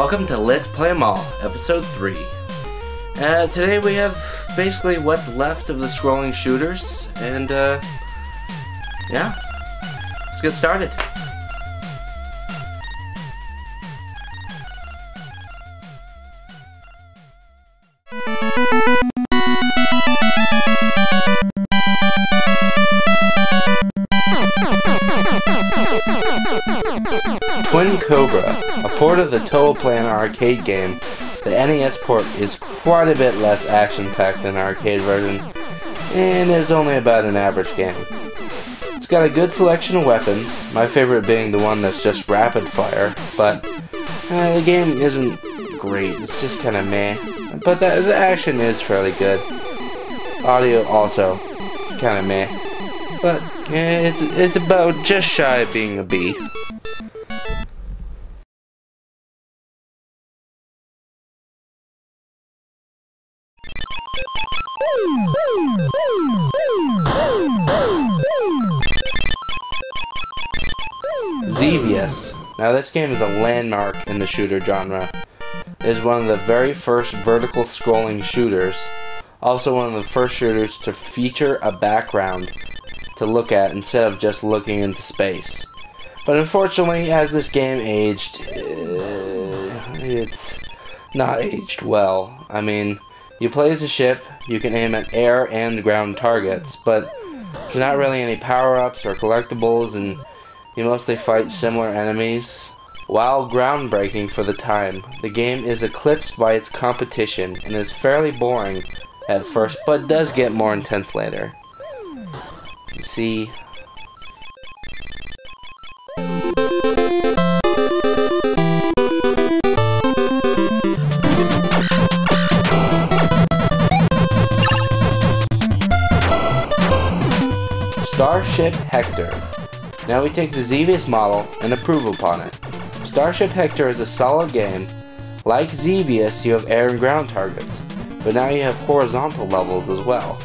welcome to Let's Play 'em All, Episode 3. Today we have basically what's left of the scrolling shooters, and yeah, let's get started. Twin Cobra, a port of the Total Plan arcade game. The NES port is quite a bit less action-packed than the arcade version, and is only about an average game. It's got a good selection of weapons, my favorite being the one that's just rapid fire, but the game isn't great, it's just kinda meh. But the action is fairly good. Audio also kinda meh. But it's about just shy of being a B. Xevious. Now this game is a landmark in the shooter genre. It is one of the very first vertical scrolling shooters. Also one of the first shooters to feature a background to look at instead of just looking into space. But unfortunately, as this game aged, it's not aged well. I mean, you play as a ship, you can aim at air and ground targets, but there's not really any power-ups or collectibles, and you mostly fight similar enemies. While groundbreaking for the time, the game is eclipsed by its competition and is fairly boring at first, but does get more intense later. See. Starship Hector. Now we take the Xevious model and improve upon it. Starship Hector is a solid game. Like Xevious, you have air and ground targets, but now you have horizontal levels as well.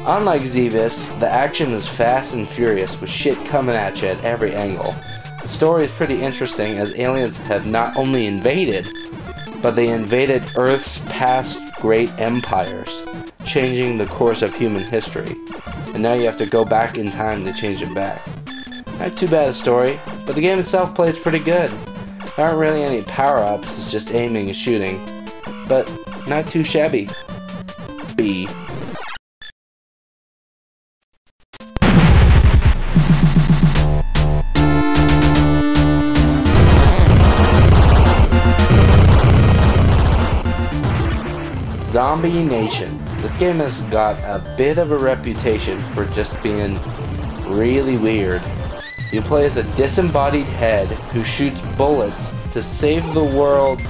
Unlike Xevious, the action is fast and furious with shit coming at you at every angle. The story is pretty interesting as aliens have not only invaded, but they invaded Earth's past great empires, changing the course of human history. And now you have to go back in time to change it back. Not too bad a story, but the game itself plays pretty good. There aren't really any power-ups, it's just aiming and shooting. But not too shabby. B. Zombie Nation. This game has got a bit of a reputation for just being really weird. You play as a disembodied head who shoots bullets to save the world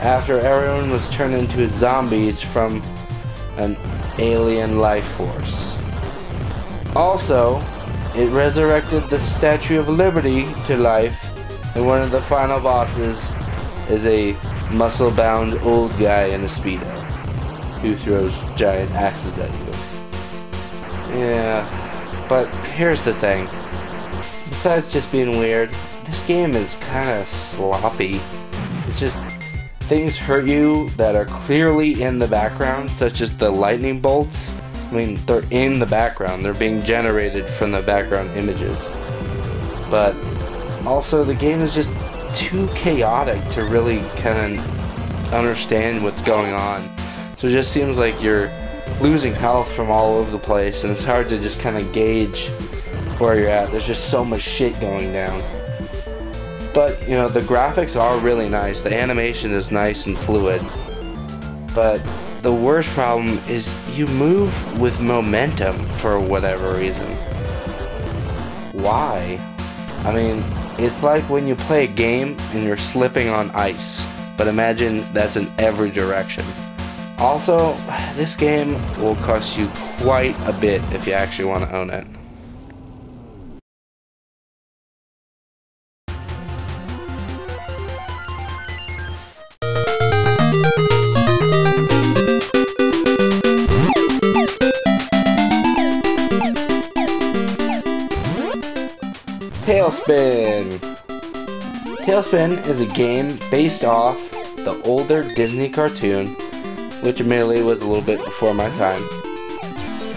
after everyone was turned into zombies from an alien life force. Also, it resurrected the Statue of Liberty to life, and one of the final bosses is a muscle-bound old guy in a Speedo who throws giant axes at you. Yeah, but here's the thing. Besides just being weird, this game is kinda sloppy. It's just things hurt you that are clearly in the background, such as the lightning bolts. I mean, they're in the background. They're being generated from the background images. But also, the game is just too chaotic to really kind of understand what's going on. So it just seems like you're losing health from all over the place, and it's hard to just kind of gauge where you're at. There's just so much shit going down. But, you know, the graphics are really nice. The animation is nice and fluid. But the worst problem is you move with momentum for whatever reason. Why? I mean, it's like when you play a game and you're slipping on ice. But imagine that's in every direction. Also, this game will cost you quite a bit if you actually want to own it. Tailspin. Tailspin is a game based off the older Disney cartoon, which admittedly was a little bit before my time.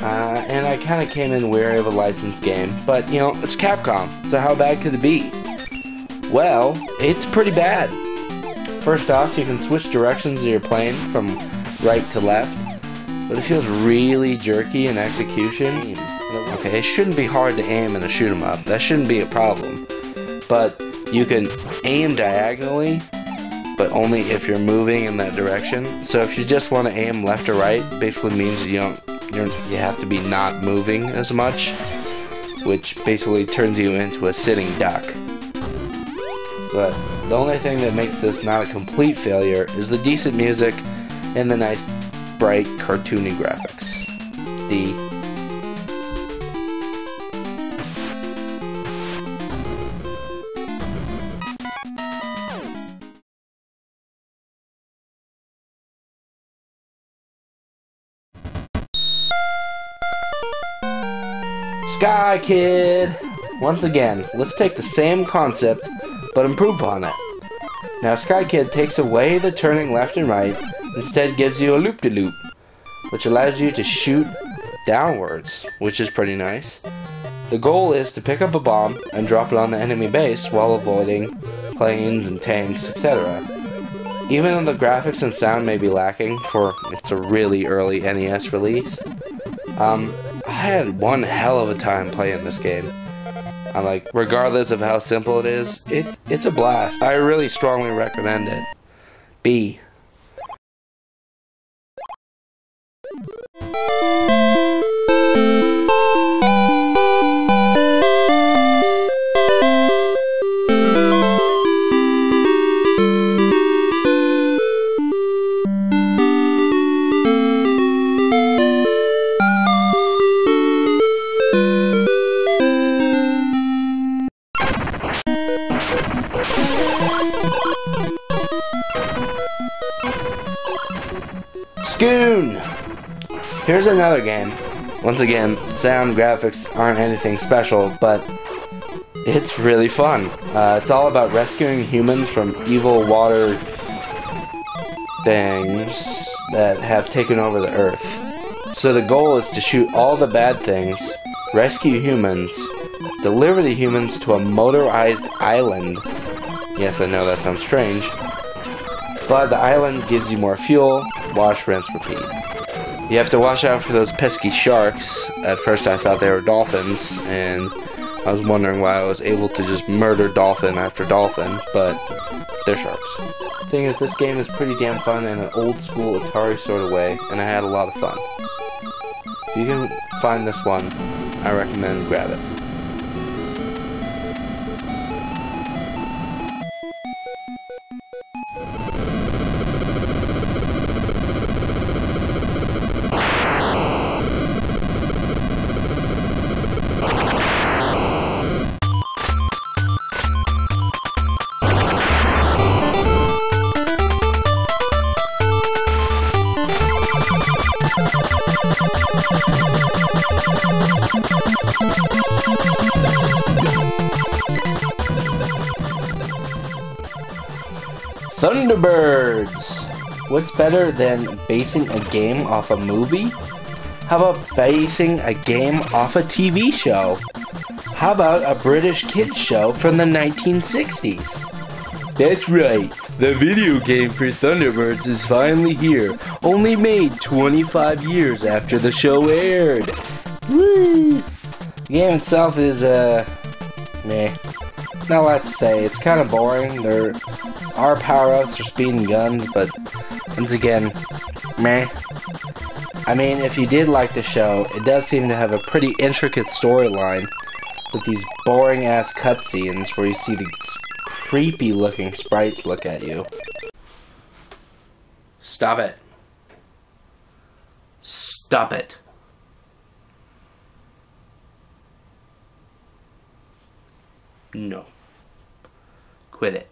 And I kind of came in wary of a licensed game, but you know, it's Capcom, so how bad could it be? Well, it's pretty bad. First off, you can switch directions of your plane from right to left, but it feels really jerky in execution. Okay, it shouldn't be hard to aim in a shoot 'em up. That shouldn't be a problem. But you can aim diagonally, but only if you're moving in that direction. So if you just want to aim left or right, basically means you have to be not moving as much, which basically turns you into a sitting duck. But the only thing that makes this not a complete failure is the decent music and the nice, bright, cartoony graphics. Sky Kid! Once again, let's take the same concept, but improve upon it. Now Sky Kid takes away the turning left and right, instead gives you a loop-de-loop, which allows you to shoot downwards, which is pretty nice. The goal is to pick up a bomb and drop it on the enemy base while avoiding planes and tanks, etc. Even though the graphics and sound may be lacking, for it's a really early NES release, I had one hell of a time playing this game. I'm like, regardless of how simple it is, it's a blast. I really strongly recommend it. B. Scoon! Here's another game. Once again, sound graphics aren't anything special, but it's really fun. It's all about rescuing humans from evil water things that have taken over the Earth. So the goal is to shoot all the bad things, rescue humans, deliver the humans to a motorized island. Yes, I know that sounds strange. But the island gives you more fuel, wash, rinse, repeat. You have to watch out for those pesky sharks. At first I thought they were dolphins, and I was wondering why I was able to just murder dolphin after dolphin, but they're sharks. Thing is, this game is pretty damn fun in an old school Atari sort of way, and I had a lot of fun. If you can find this one, I recommend grab it. Thunderbirds! What's better than basing a game off a movie? How about basing a game off a TV show? How about a British kids show from the 1960s? That's right, the video game for Thunderbirds is finally here, only made 25 years after the show aired. Woo! The game itself is, meh. Not a lot to say. It's kind of boring. There are power-ups for speed and guns, but once again, meh. I mean, if you did like the show, it does seem to have a pretty intricate storyline with these boring-ass cutscenes where you see these creepy-looking sprites look at you. Stop it. Stop it. No. Quit it.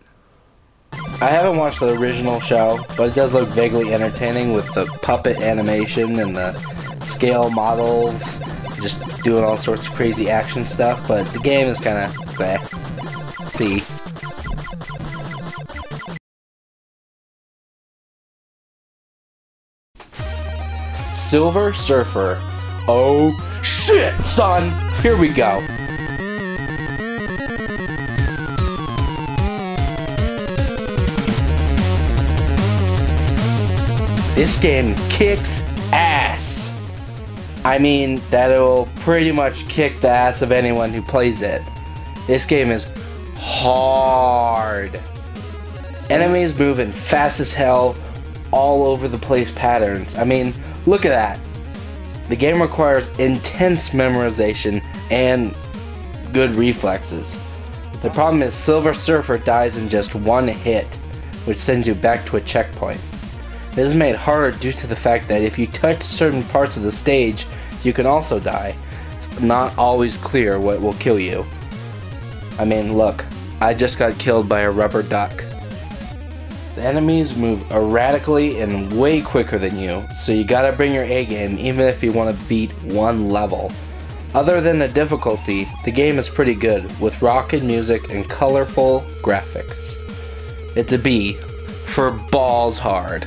I haven't watched the original show, but it does look vaguely entertaining with the puppet animation and the scale models, just doing all sorts of crazy action stuff, but the game is kind of bleh. See. Silver Surfer. Oh shit, son! Here we go. This game kicks ass. I mean, that it'll pretty much kick the ass of anyone who plays it. This game is hard. Enemies moving fast as hell, all over the place patterns. I mean, look at that. The game requires intense memorization and good reflexes. The problem is Silver Surfer dies in just one hit, which sends you back to a checkpoint. This is made harder due to the fact that if you touch certain parts of the stage, you can also die. It's not always clear what will kill you. I mean, look, I just got killed by a rubber duck. The enemies move erratically and way quicker than you, so you gotta bring your A game even if you want to beat one level. Other than the difficulty, the game is pretty good, with rockin' music and colorful graphics. It's a B for balls hard.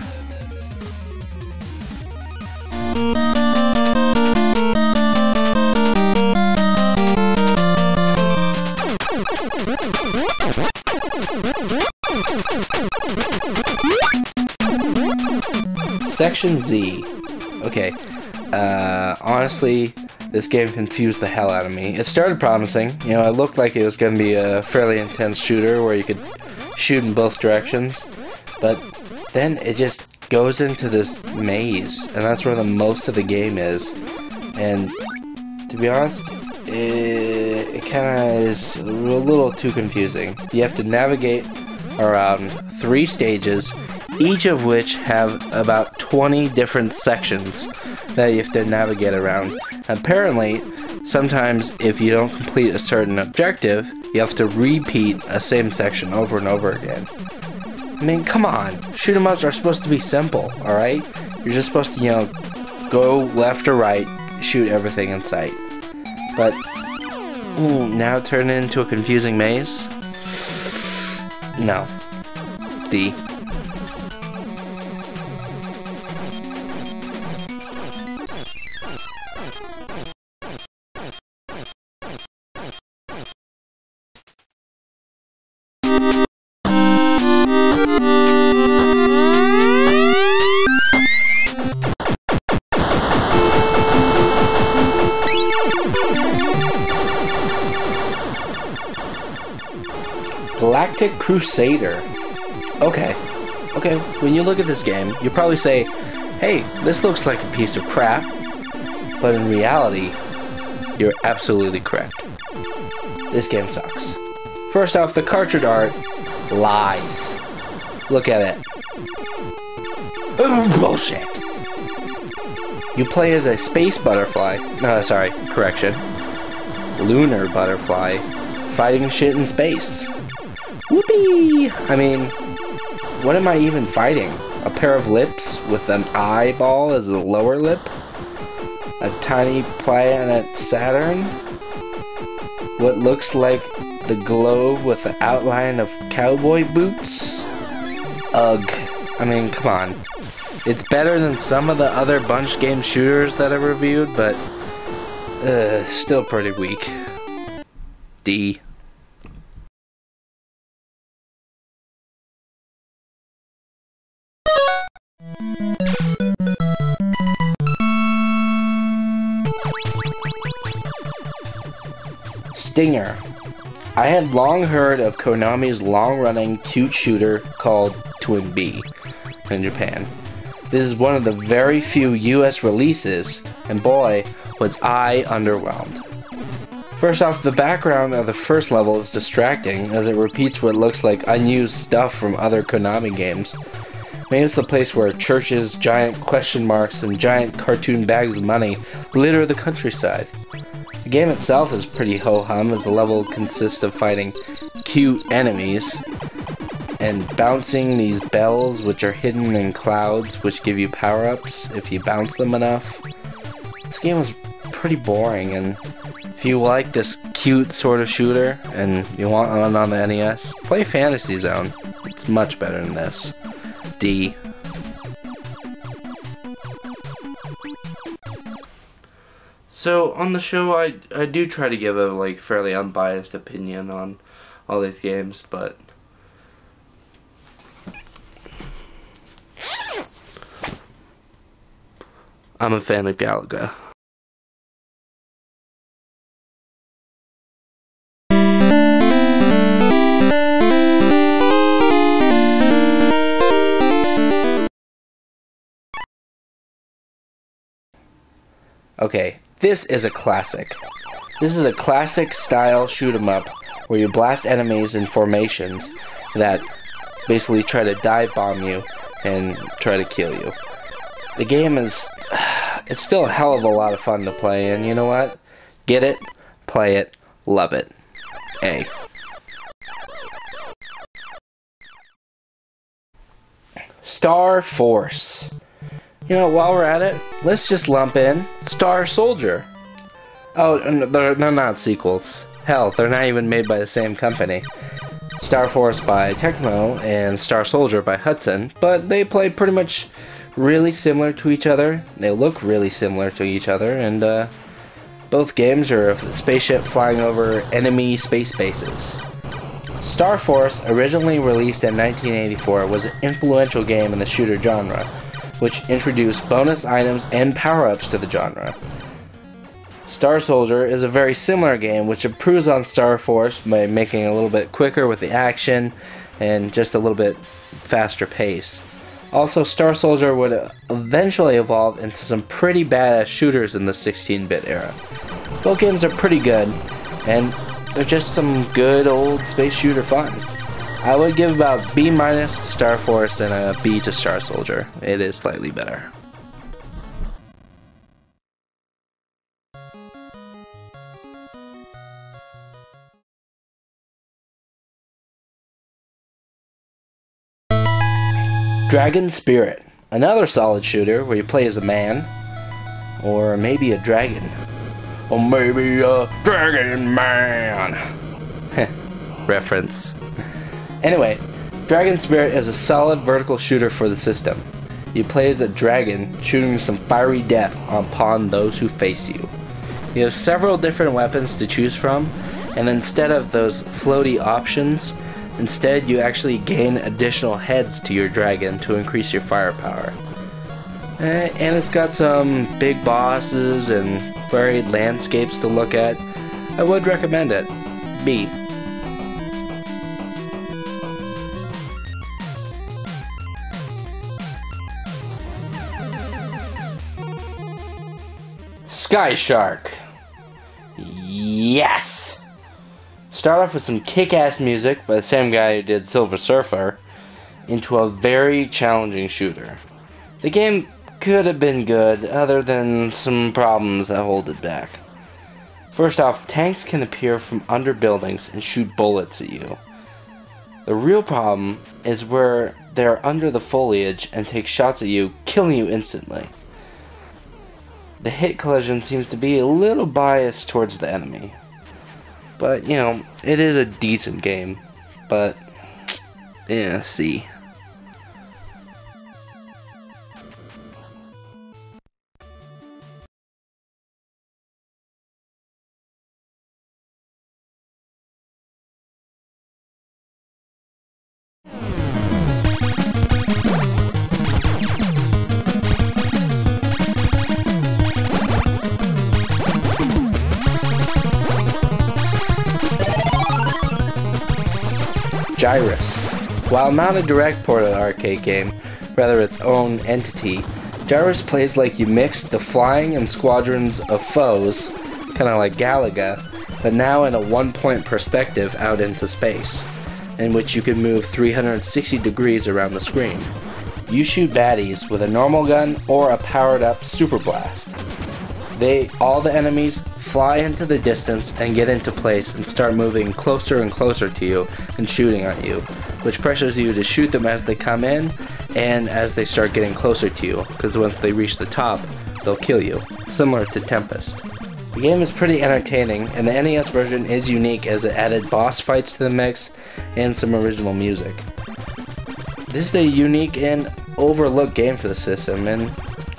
Section Z. Okay, honestly, this game confused the hell out of me. It started promising. You know, it looked like it was going to be a fairly intense shooter where you could shoot in both directions, but then it just goes into this maze, and that's where the most of the game is. And to be honest, it kind of is a little too confusing. You have to navigate around 3 stages, each of which have about 20 different sections that you have to navigate around. Apparently, sometimes if you don't complete a certain objective, you have to repeat a same section over and over again. I mean, come on. Shoot 'em ups are supposed to be simple, alright? You're just supposed to, you know, go left or right, shoot everything in sight. But, now turn it into a confusing maze? No. D. Galactic Crusader. Okay, when you look at this game, you probably say, hey, this looks like a piece of crap, but in reality, you're absolutely correct. This game sucks. First off, the cartridge art lies. Look at it. Bullshit. You play as a space butterfly, lunar butterfly, fighting shit in space. Whoopee! I mean, what am I even fighting? A pair of lips with an eyeball as a lower lip? A tiny planet Saturn? What looks like the globe with the outline of cowboy boots? Ugh. I mean, come on. It's better than some of the other bunch game shooters that I've reviewed, but still pretty weak. D. Stinger. I had long heard of Konami's long-running cute shooter called Twin B in Japan. This is one of the very few US releases, and boy, was I underwhelmed. First off, the background of the first level is distracting, as it repeats what looks like unused stuff from other Konami games. Maybe it's the place where churches, giant question marks, and giant cartoon bags of money litter the countryside. The game itself is pretty ho-hum, as the level consists of fighting cute enemies and bouncing these bells which are hidden in clouds which give you power-ups if you bounce them enough. This game was pretty boring, and if you like this cute sort of shooter and you want one on the NES, play Fantasy Zone. It's much better than this. D. So on the show, I do try to give a like fairly unbiased opinion on all these games, but I'm a fan of Galaga. Okay, this is a classic. This is a classic style shoot 'em up where you blast enemies in formations that basically try to dive bomb you and try to kill you. The game is, it's still a hell of a lot of fun to play, and you know what? Get it, play it, love it. A. Star Force. You know, while we're at it, let's just lump in Star Soldier. Oh, they're not sequels. Hell, they're not even made by the same company. Star Force by Tecmo and Star Soldier by Hudson, but they play pretty much really similar to each other. They look really similar to each other, and both games are a spaceship flying over enemy space bases. Star Force, originally released in 1984, was an influential game in the shooter genre, which introduced bonus items and power-ups to the genre. Star Soldier is a very similar game which improves on Star Force by making it a little bit quicker with the action and just a little bit faster pace. Also, Star Soldier would eventually evolve into some pretty badass shooters in the 16-bit era. Both games are pretty good, and they're just some good old space shooter fun. I would give about B- to Star Force and a B to Star Soldier. It is slightly better. Dragon Spirit. Another solid shooter where you play as a man. Or maybe a dragon. Or maybe a dragon man. Reference. Anyway, Dragon Spirit is a solid vertical shooter for the system. You play as a dragon, shooting some fiery death upon those who face you. You have several different weapons to choose from, and instead of those floaty options, instead you actually gain additional heads to your dragon to increase your firepower. And it's got some big bosses and varied landscapes to look at. I would recommend it. B. Sky Shark. Yes! Start off with some kick-ass music by the same guy who did Silver Surfer into a very challenging shooter. The game could have been good other than some problems that hold it back. First off, tanks can appear from under buildings and shoot bullets at you. The real problem is where they're under the foliage and take shots at you, killing you instantly. The hit collision seems to be a little biased towards the enemy. But, you know, it is a decent game. But, yeah, C. Darris. While not a direct port of the arcade game, rather its own entity, Darris plays like you mixed the flying and squadrons of foes, kind of like Galaga, but now in a one-point perspective out into space, in which you can move 360 degrees around the screen. You shoot baddies with a normal gun or a powered-up super blast. All the enemies fly into the distance and get into place and start moving closer and closer to you and shooting at you, which pressures you to shoot them as they come in and as they start getting closer to you, because once they reach the top, they'll kill you, similar to Tempest. The game is pretty entertaining, and the NES version is unique as it added boss fights to the mix and some original music. This is a unique and overlooked game for the system, and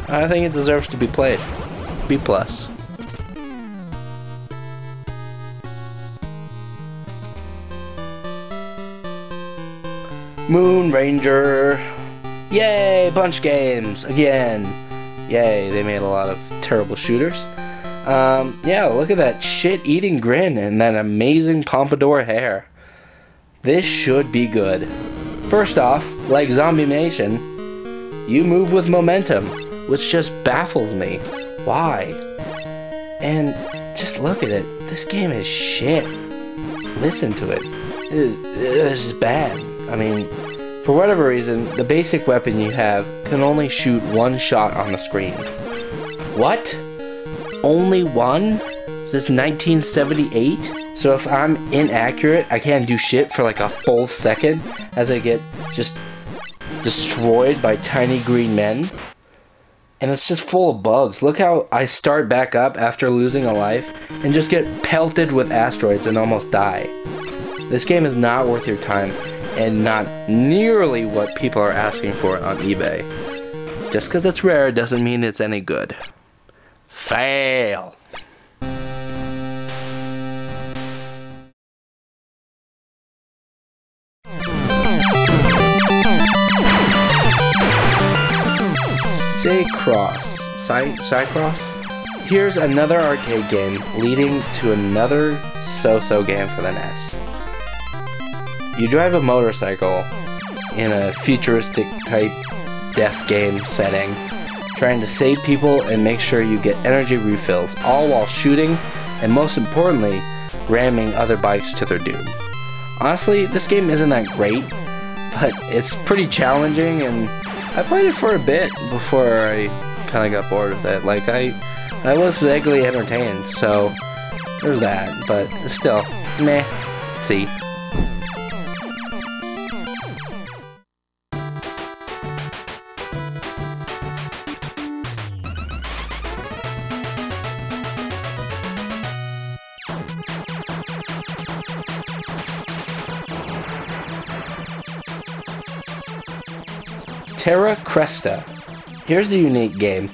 I think it deserves to be played. B+. Moon Ranger. Yay, bunch games again. Yay, they made a lot of terrible shooters. Yeah, look at that shit-eating grin and that amazing pompadour hair. This should be good. First off, like Zombie Nation, you move with momentum, which just baffles me. Why? And just look at it. This game is shit. Listen to it. This is bad. I mean, for whatever reason, the basic weapon you have can only shoot one shot on the screen. What? Only one? Is this 1978? So if I'm inaccurate, I can't do shit for like a full second as I get just destroyed by tiny green men? And it's just full of bugs. Look how I start back up after losing a life and just get pelted with asteroids and almost die. This game is not worth your time and not nearly what people are asking for it on eBay. Just because it's rare doesn't mean it's any good. Fail! Cycross? Here's another arcade game leading to another so-so game for the NES. You drive a motorcycle in a futuristic type death game setting, trying to save people and make sure you get energy refills, all while shooting and most importantly, ramming other bikes to their doom. Honestly, this game isn't that great, but it's pretty challenging and I played it for a bit before I kind of got bored with it. Like, I was vaguely entertained, so there's that, but still, meh, C. Tarah Cresta. Here's the unique game.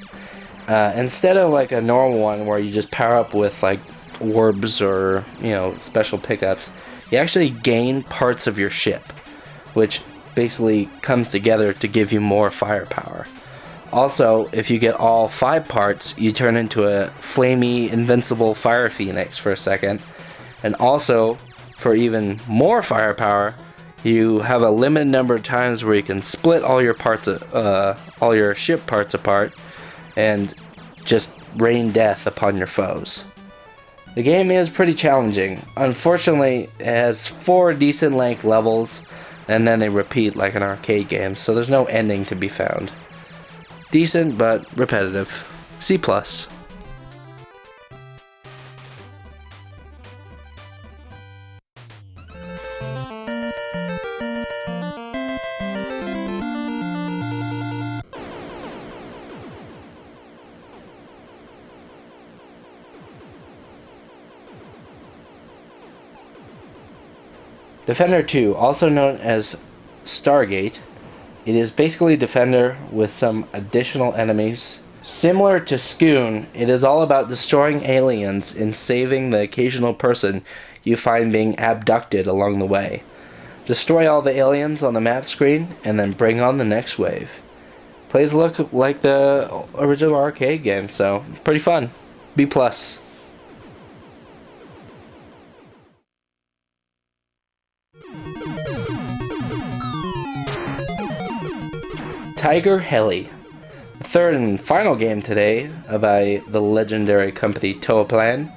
Instead of like a normal one where you just power up with like orbs or, you know, special pickups, you actually gain parts of your ship, which basically comes together to give you more firepower. Also, if you get all 5 parts, you turn into a flamey, invincible fire phoenix for a second. And also, for even more firepower, you have a limited number of times where you can split all your parts, all your ship parts apart, and just rain death upon your foes. The game is pretty challenging. Unfortunately, it has 4 decent length levels, and then they repeat like an arcade game, so there's no ending to be found. Decent, but repetitive. C+. Defender 2, also known as Stargate, it is basically Defender with some additional enemies. Similar to Scoon, it is all about destroying aliens and saving the occasional person you find being abducted along the way. Destroy all the aliens on the map screen and then bring on the next wave. Plays look like the original arcade game, so pretty fun. B+. Tiger Heli, the third and final game today by the legendary company Toaplan.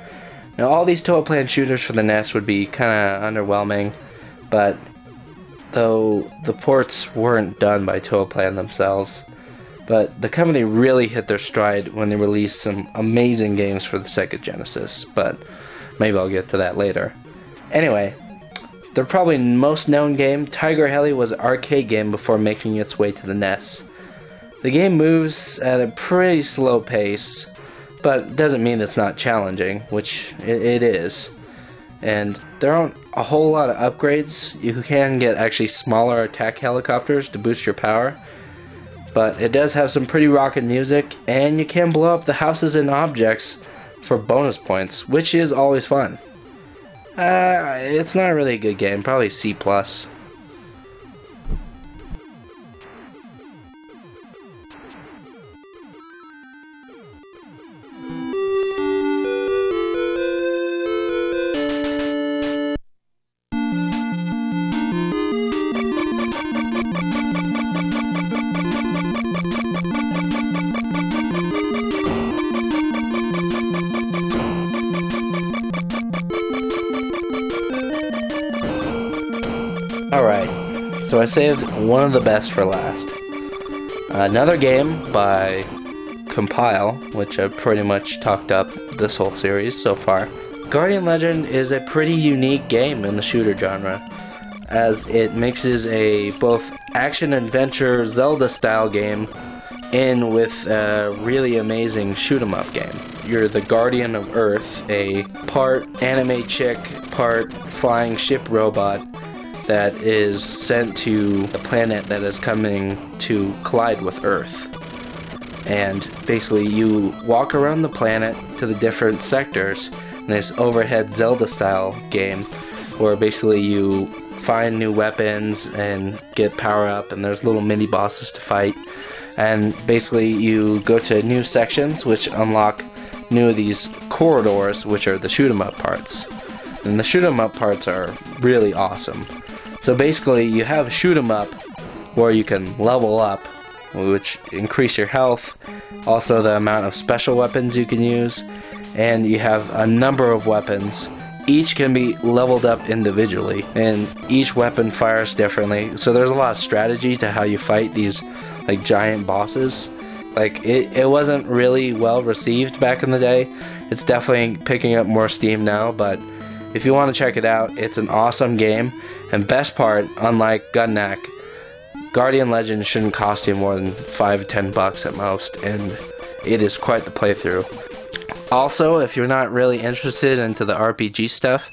Now, all these Toaplan shooters for the NES would be kind of underwhelming, but though the ports weren't done by Toaplan themselves, but the company really hit their stride when they released some amazing games for the Sega Genesis, but maybe I'll get to that later. Anyway, their probably most known game, Tiger Heli, was an arcade game before making its way to the NES. The game moves at a pretty slow pace, but doesn't mean it's not challenging, which it is. And there aren't a whole lot of upgrades. You can get actually smaller attack helicopters to boost your power, but it does have some pretty rockin' music, and you can blow up the houses and objects for bonus points, which is always fun. It's not really a good game, probably C+. Alright, so I saved one of the best for last. Another game by Compile, which I've pretty much talked up this whole series so far. Guardian Legend is a pretty unique game in the shooter genre, as it mixes a both action-adventure Zelda-style game in with a really amazing shoot-'em-up game. You're the Guardian of Earth, a part anime chick, part flying ship robot that is sent to a planet that is coming to collide with Earth. And basically you walk around the planet to the different sectors in this overhead Zelda-style game where basically you find new weapons and get power-up, and there's little mini-bosses to fight. And basically you go to new sections which unlock new of these corridors, which are the shoot-'em-up parts. And the shoot-'em-up parts are really awesome. So basically you have a shoot 'em up where you can level up, which increase your health, also the amount of special weapons you can use, and you have a number of weapons. Each can be leveled up individually, and each weapon fires differently, so there's a lot of strategy to how you fight these like giant bosses. Like it wasn't really well received back in the day. It's definitely picking up more steam now, but if you want to check it out, it's an awesome game. And best part, unlike Gunneck, Guardian Legend shouldn't cost you more than $5-10 at most, and it is quite the playthrough. Also, if you're not really interested into the RPG stuff,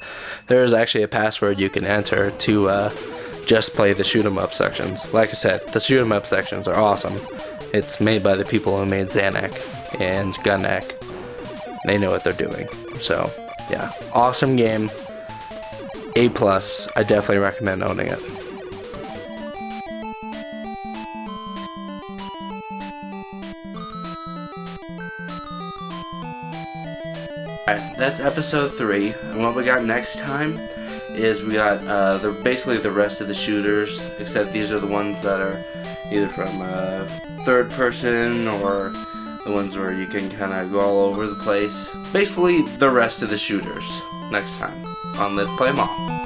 there is actually a password you can enter to just play the shoot 'em up sections. Like I said, the shoot 'em up sections are awesome. It's made by the people who made Xanac and Gunneck. They know what they're doing. So, yeah, awesome game. A+, I definitely recommend owning it. Alright, that's episode 3, and what we got next time is we got basically the rest of the shooters, except these are the ones that are either from third person or the ones where you can kind of go all over the place. Basically the rest of the shooters next time on Let's Play 'em All.